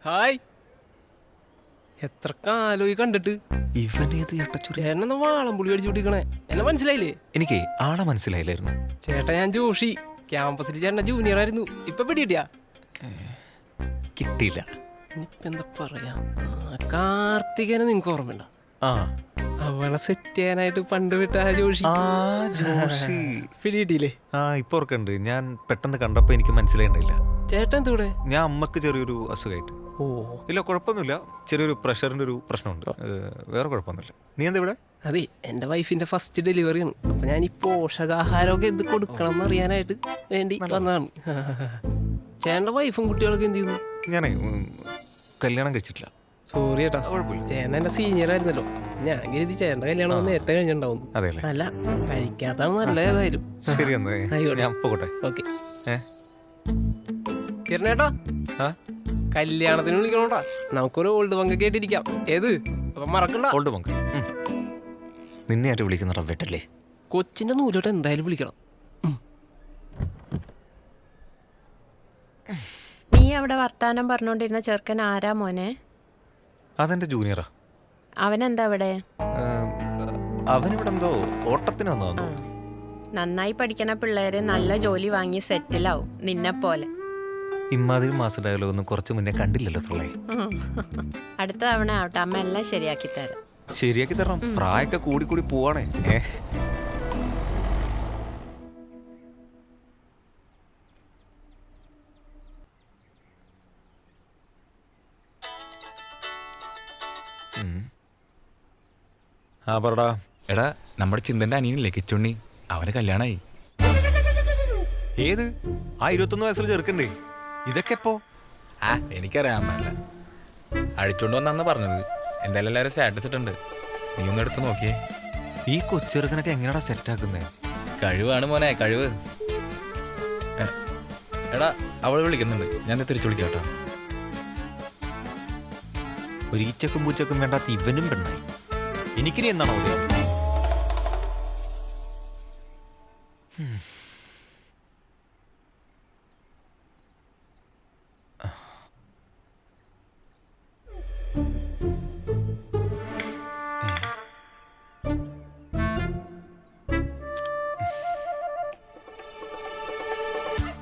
Hi. എത്ര കാലോയി കണ്ടിട്ട്. ഇവനേത് ചേട്ടച്ചൂരി? ചേട്ടനെന്താ വാളംപുളി അടിച്ചു പിടിക്കണേ? എന്നെ മനസ്സിലായില്ലേ? എനിക്ക് ആളെ മനസ്സിലായില്ലായിരുന്നു. ചേട്ടാ ഞാൻ ജോഷി. ക്യാമ്പസിൽ ചേട്ടൻ ജൂനിയർ ആയിരുന്നു. ഇപ്പൊ പിടികിട്ടിയാ? കിട്ടിയില്ല. ഇനിയിപ്പ എന്താ പറയാ, കാർത്തികനെ നിനക്ക് ഓർമ്മയുണ്ട? ആ അവളെ സെറ്റ് ചെയ്യാനായിട്ട് പണ്ട് വിട്ട ജോഷി. ജോഷി പിടികിട്ടിയില്ലേ? ഇപ്പൊ ഓർക്കുന്നുണ്ട്. ഞാൻ പെട്ടെന്ന് കണ്ടപ്പോ എനിക്ക് മനസ്സിലായിട്ടില്ല. ചേട്ടൻ എന്തൂടെ? ഞാൻ അമ്മക്ക് ചെറിയൊരു അസുഖമായിട്ട്. ഓ ഇല്ല, കുഴപ്പമൊന്നുമില്ല. ചെറിയൊരു പ്രഷറിന്റെ ഒരു പ്രശ്നമുണ്ട്. വേറെ കുഴപ്പമൊന്നുമില്ല. നീ എന്താ ഇവിടെ? അതെ, എന്റെ വൈഫിന്റെ ഫസ്റ്റ് ഡെലിവറിയാണ്. അപ്പൊ ഞാൻ ഈ പോഷകാഹാരമൊക്കെ എന്ത് കൊടുക്കണം എന്ന് അറിയാനായിട്ട് വേണ്ടി വന്നതാണ്. ചേട്ടന്റെ വൈഫും കുട്ടികളൊക്കെ എന്ത് ചെയ്യുന്നു? ഞാനേ കല്യാണം കഴിച്ചിട്ടില്ല. സോറി ചേട്ടാ, ചേട്ടൻ എന്റെ സീനിയർ ആയിരുന്നല്ലോ. ഞാൻ കരുതി ചേട്ടന്റെ കല്യാണം നേരത്തെ കഴിഞ്ഞിട്ടുണ്ടാവും. അല്ല, കഴിക്കാത്താണ് നല്ല ഏതായാലും. ശരി ഞാൻ പോകട്ടെ. ഓക്കെ കിരണേട്ടാ, കല്യാണത്തിന് വിളിക്കണോട്ടാ. നമുക്കൊരു ഓൾഡ് പങ്ക് കേട്ടിരിക്കാം. ഏത്? അപ്പൊ മറക്കണ്ട. ഓൾഡ് പങ്ക്. നിന്നെ ആര് വിളിക്കുന്ന വെട്ടല്ലേ? കൊച്ചിന്റെ നൂലോട്ട് എന്തായാലും വിളിക്കണം. നീ അവിടെ വർത്താനം പറഞ്ഞോണ്ടിരുന്ന ചെറുക്കൻ ആരാ മോനെ? അതെന്റെ ജൂനിയറാ. അവനെന്താ അവിടെ? അവനിവിടെ എന്തോ ഓട്ടത്തിന് വന്നു. നന്നായി പഠിക്കണ പിള്ളേര് നല്ല ജോലി വാങ്ങി സെറ്റിലാവും, നിന്നെ പോലെ. ഇമ്മാതിരി മാസ ഡയലോഗ് ഒന്നും കുറച്ച് മുന്നേ കണ്ടില്ലല്ലോ തള്ളേ. അടുത്ത തവണ ആവട്ടെ, അമ്മ എല്ലാം ശരിയാക്കി തരാം. ശരിയാക്കി തരണം. പ്രായമൊക്കെ കൂടി കൂടി പോവാണേ. പറടാ. എടാ, നമ്മുടെ ചിന്തന്റെ അനിയനില്ലേ കിച്ചുണ്ണി, അവന് കല്യാണായി. ഏത്? 21 വയസ്സിൽ ചെറുക്കണ്ടേ? ഇതൊക്കെ എപ്പോ? എനിക്കറിയാൻ അമ്മല്ല, അഴിച്ചോണ്ട് വന്നാന്ന് പറഞ്ഞത്. എന്തായാലും എല്ലാവരും സ്റ്റാറ്റസ് ഇട്ടുണ്ട്, നീ ഒന്ന് എടുത്ത് നോക്കിയേ. ഈ കൊച്ചെറുക്കനൊക്കെ എങ്ങനെയാ സെറ്റാക്കുന്നേ? കഴിവാണ് മോനെ, കഴിവ്. എടാ, അവള് വിളിക്കുന്നുണ്ട്, ഞാൻ തിരിച്ചു വിളിക്കാം കേട്ടോ. ഒരു ഈച്ചക്കും പൂച്ചക്കും വേണ്ടാത്ത ഇവനും പെണ്ണായി. എനിക്കിനി എന്താണോ ഉദയം?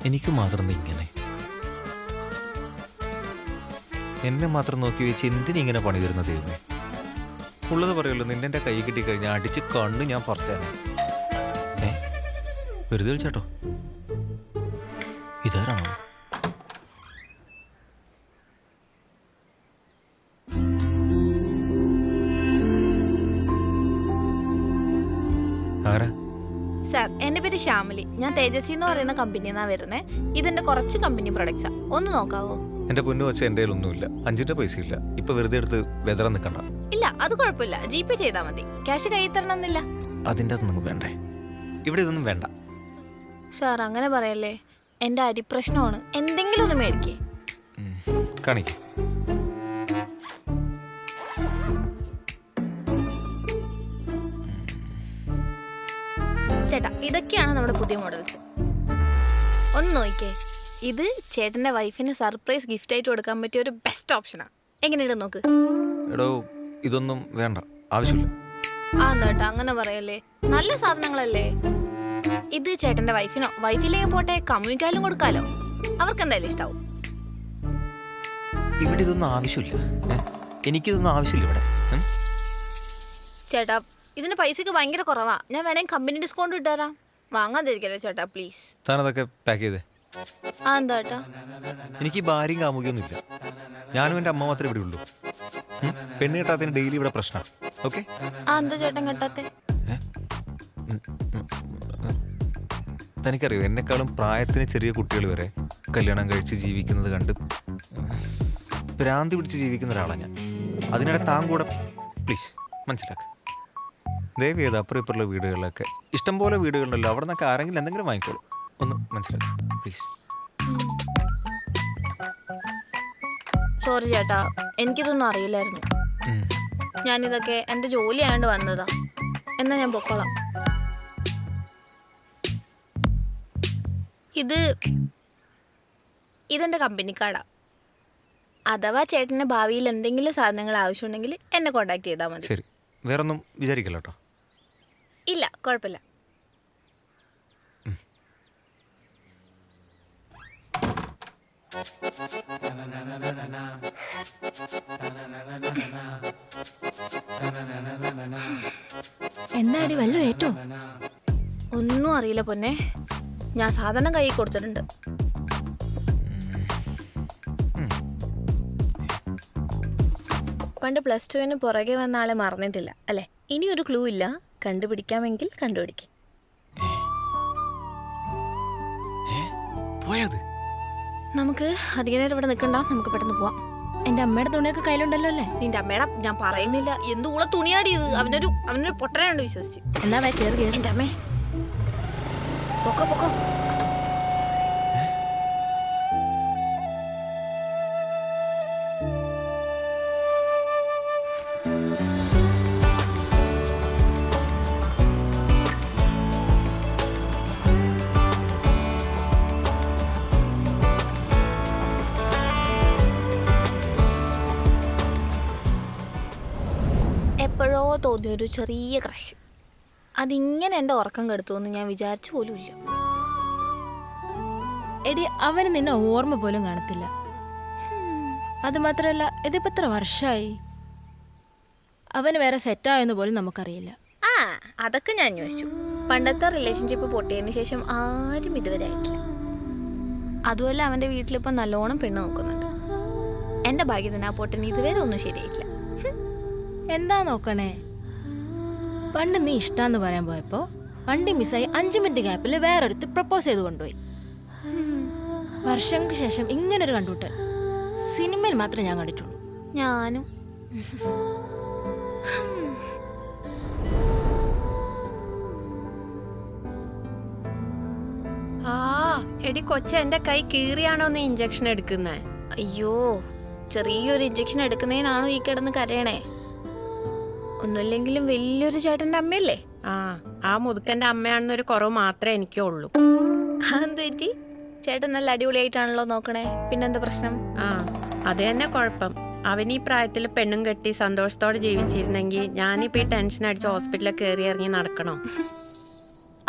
എനിക്ക് മാത്രം ഇങ്ങനെ, എന്നെ മാത്രം നോക്കി വെച്ച് എന്തിനിങ്ങനെ പണി തരുന്ന ദൈവമേ? ഉള്ളത് പറയുമല്ലോ, നിന്നെ കൈ കിട്ടിക്കഴിഞ്ഞാൽ അടിച്ച് കണ്ണ് ഞാൻ പറിച്ചേനെ. വെറുതെ വിളിച്ചാട്ടോ. ഇതാരാണോ? ആരാ? സാർ, എൻ്റെ പേര് ശ്യാമിലി. ഞാൻ തേജസ്വി എന്ന് പറയുന്ന കമ്പനിയിൽ നിന്നാണ് വരുന്നത്. ഇതിൻ്റെ കുറച്ച് കമ്പനി പ്രൊഡക്ട്സാ, ഒന്ന് നോക്കാവോ? എന്റെ പൊന്നു വെച്ച എൻ്റെ കയ്യിലൊന്നുമില്ല. 5 പൈസ ഇല്ല. ഇപ്പൊ വെറുതെ എടുത്ത് വെതറാൻ നിൽക്കണ്ട. ഇല്ല, അത് കുഴപ്പമില്ല, GP ചെയ്താൽ മതി. ക്യാഷ് കയ്യിൽ തരണമെന്നില്ല. അതിൻ്റെ അതൊന്നും വേണ്ടേ? ഇവിടെ ഇതൊന്നും വേണ്ട. സാർ അങ്ങനെ പറയല്ലേ, എൻ്റെ അരിപ്രശ്നമാണ്. എന്തെങ്കിലും ഒന്ന് മേടിക്കേ. കാണിക്ക. ചേട്ടാ, ഇതൊക്കെയാണ് നമ്മുടെ പുതിയ മോഡൽസ്. ഒന്ന് നോക്കിക്കേ. ഇത് ചേട്ടൻ്റെ വൈഫിന് സർപ്രൈസ് ഗിഫ്റ്റ് ആയിട്ട് കൊടുക്കാൻ പറ്റിയ ഒരു ബെസ്റ്റ് ഓപ്ഷനാണ്. എങ്ങനെയുണ്ട് നോക്ക്. എടോ, ഇതൊന്നും വേണ്ട, ആവശ്യമില്ല. എന്താ ചേട്ടാ അങ്ങനെ പറയല്ലേ, നല്ല സാധനങ്ങളല്ലേ. ഇത് ചേട്ടൻ്റെ വൈഫിനോ, വൈഫില്ലെങ്കിൽ പോട്ടെ കമ്മ്യൂണിക്കാലും കൊടുക്കാലോ, അവർക്ക് എന്തായാലും ഇഷ്ടാവും. ഇവിടെ ഇതൊന്നും ആവശ്യമില്ല. എനിക്കിതൊന്നും ആവശ്യമില്ല ഇവിടെ. ചേട്ടാ, ഇതിന് പൈസക്ക് ഭയങ്കര കുറവാ. ഞാൻ വേണമെങ്കിൽ കമ്പനി ഡിസ്കൗണ്ട് ഇട്ടുതരാം. വാങ്ങാതിരിക്കല്ലേ ചേട്ടാ, പ്ലീസ്. താനതൊക്കെ പാക്ക് ചെയ്തേ. എന്താ ചേട്ടാ? എനിക്ക് ഭാര്യയും കാമുകിയൊന്നുമില്ല. ഞാനും എൻ്റെ അമ്മ മാത്രമേ ഇവിടെ ഉള്ളൂ. പെണ്ണ് കെട്ടാത്തതിന് ഡെയിലി ഇവിടെ പ്രശ്നമാണ്. ഓക്കെ? എന്താ ചേട്ടൻ കെട്ടാത്തെ? തനിക്കറിയോ, എന്നെക്കാളും പ്രായത്തിന് ചെറിയ കുട്ടികൾ വരെ കല്യാണം കഴിച്ച് ജീവിക്കുന്നത് കണ്ട് ഭ്രാന്തി പിടിച്ച് ജീവിക്കുന്ന ഒരാളാണ് ഞാൻ. അതിനിടെ താൻ കൂടെ പ്ലീസ് മനസ്സിലാക്കുക. ദയവ് ചെയ്ത് അപ്പുറം ഇപ്പുറമുള്ള വീടുകളിലൊക്കെ ഇഷ്ടംപോലെ വീടുകളുണ്ടല്ലോ, അവിടെ നിന്നൊക്കെ ആരെങ്കിലും എന്തെങ്കിലും വാങ്ങിക്കോളൂ. ഒന്ന് മനസ്സിലാക്കുക പ്ലീസ്. സോറി ചേട്ടാ, എനിക്കിതൊന്നും അറിയില്ലായിരുന്നു. ഞാനിതൊക്കെ എൻ്റെ ജോലി ആയതുകൊണ്ട് വന്നതാ. എന്നാ ഞാൻ പൊക്കോളാം. ഇതെൻ്റെ കമ്പനി കാർഡാ. അഥവാ ചേട്ടന് ഭാവിയിൽ എന്തെങ്കിലും സാധനങ്ങൾ ആവശ്യമുണ്ടെങ്കിൽ എന്നെ കോണ്ടാക്ട് ചെയ്താൽ മതി. ശരി, വേറൊന്നും വിചാരിക്കല്ലോ കേട്ടോ. ഇല്ല, കുഴപ്പമില്ല. എന്താടി വല്ലോ ഏറ്റോ? ഒന്നും അറിയില്ല പൊന്നെ, ഞാൻ സാധനം കൈ കൊടുത്തിട്ടുണ്ട്. പണ്ട് +2 പുറകെ വന്ന ആളെ മറന്നിട്ടില്ല അല്ലേ? ഇനി ഒരു ക്ലൂ ഇല്ല, കണ്ടുപിടിക്കാമെങ്കിൽ കണ്ടുപിടിക്കും. പോയത് നമുക്ക് അധിക നേരം ഇവിടെ നിൽക്കണ്ട, നമുക്ക് പെട്ടെന്ന് പോവാം. എന്റെ അമ്മയുടെ തുണിയൊക്കെ കയ്യിലുണ്ടല്ലോ അല്ലേ? നിന്റെ അമ്മയുടെ ഞാൻ പറയുന്നില്ല, എന്തുകൂടെ തുണിയാടി ഇത്. അവനൊരു പൊട്ടനാണ്ട് വിശ്വസിച്ചു. എന്നാ വേ കേറി കേറി. എന്റെ അമ്മേ, പൊക്കോ പൊക്കോ. എപ്പോഴോ തോന്നിയൊരു ചെറിയ ക്രഷ്, അതിങ്ങനെ എൻ്റെ ഉറക്കം കെടുത്തുമെന്ന് ഞാൻ വിചാരിച്ചു പോലുമില്ല. എടി അവന് നിന്നെ ഓർമ്മ പോലും കാണത്തില്ല. അത് മാത്രമല്ല, ഇതിപ്പോ എത്ര വർഷമായി? അവന് വേറെ സെറ്റായെന്ന് പോലും നമുക്കറിയില്ല. ആ, അതൊക്കെ ഞാൻ അന്വേഷിച്ചു. പണ്ടത്തെ റിലേഷൻഷിപ്പ് പൊട്ടിയതിന് ശേഷം ആരും ഇതുവരെ ആയിട്ടില്ല. അതുമല്ല, അവൻ്റെ വീട്ടിലിപ്പോൾ നല്ലോണം പെണ്ണ് നോക്കുന്നുണ്ട്. എൻ്റെ ഭാഗ്യത്തിന് ആ പൊട്ടന് ഇതുവരെ ഒന്നും ശരിയായിട്ടില്ല. എന്താ നോക്കണേ? പണ്ട് നീ ഇഷ്ടാന്ന് പറയാൻ പോയപ്പോ വണ്ടി മിസ്സായി 5 മിനിറ്റ് ഗ്യാപ്പിൽ വേറൊരുത്ത് പ്രപ്പോസ് ചെയ്ത് കൊണ്ടുപോയി. വർഷങ്ങൾക്ക് ശേഷം ഇങ്ങനൊരു കണ്ടുകൂട്ടൽ സിനിമയിൽ മാത്രമേ ഞാൻ കണ്ടിട്ടുള്ളൂ. ഞാനും. ആ എടി കൊച്ച, എന്റെ കൈ കീറിയാണോ നീ ഇഞ്ചക്ഷൻ എടുക്കുന്നേ? അയ്യോ, ചെറിയൊരു ഇഞ്ചക്ഷൻ എടുക്കുന്നതിനാണോ ഈ കിടന്ന് കരയണേ? ഒന്നുമില്ലെങ്കിലും വലിയൊരു ചേട്ടൻ്റെ അമ്മയല്ലേ? ആ മുതുക്കന്റെ അമ്മയാണെന്നൊരു കുറവ് മാത്രമേ എനിക്കുള്ളൂ. അതെന്ത് പറ്റി? ചേട്ടൻ നല്ല അടിപൊളിയായിട്ടാണല്ലോ നോക്കണേ, പിന്നെന്താ പ്രശ്നം? അത് തന്നെ കുഴപ്പം. അവൻ ഈ പ്രായത്തിൽ പെണ്ണും കെട്ടി സന്തോഷത്തോടെ ജീവിച്ചിരുന്നെങ്കിൽ ഞാനിപ്പോ ഈ ടെൻഷൻ അടിച്ച് ഹോസ്പിറ്റലിൽ കയറി ഇറങ്ങി നടക്കണോ?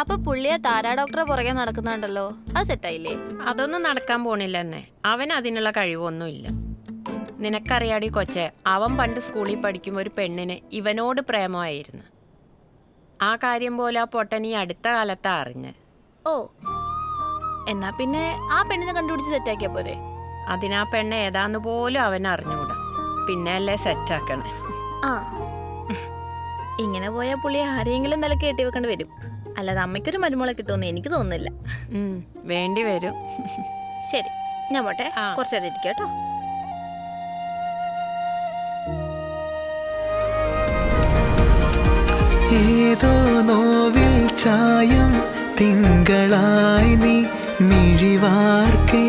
അപ്പൊ പുള്ളിയെ താരാ ഡോക്ടറെ പുറകെ നടക്കുന്നുണ്ടല്ലോ, അത് സെറ്റായില്ലേ? അതൊന്നും നടക്കാൻ പോണില്ലെന്നേ. അവൻ അതിനുള്ള കഴിവൊന്നുമില്ല. നിനക്കറിയാടി കൊച്ചെ, അവൻ പണ്ട് സ്കൂളിൽ പഠിക്കുമ്പോൾ ഒരു പെണ്ണിന് ഇവനോട് പ്രേമമായിരുന്നു. ആ കാര്യം പോലെ ആ പൊട്ടൻ ഈ അടുത്ത കാലത്താ അറിഞ്ഞ്. ഓ, എന്നാ പിന്നെ ആ പെണ്ണിനെ കണ്ടുപിടിച്ച് സെറ്റാക്കിയ പോരെ? അതിനാ പെണ്ണ് ഏതാന്ന് പോലും അവൻ അറിഞ്ഞൂടാ, പിന്നെ അല്ലേ സെറ്റാക്കണേ. ആ, ഇങ്ങനെ പോയാൽ പുള്ളിയെ ആരെങ്കിലും നില കെട്ടി വെക്കേണ്ടി വരും. അല്ലാതെ അമ്മയ്ക്കൊരു മരുമോളെ കിട്ടുമെന്ന് എനിക്ക് തോന്നുന്നില്ല. വേണ്ടി വരും. ശരി, ഞാൻ പോട്ടെ, കുറച്ചേരം ഇരിക്കാം കേട്ടോ. ഏതോ നോവിൽ ചായം തിങ്കളായി നീ മിഴിവാർക്കേ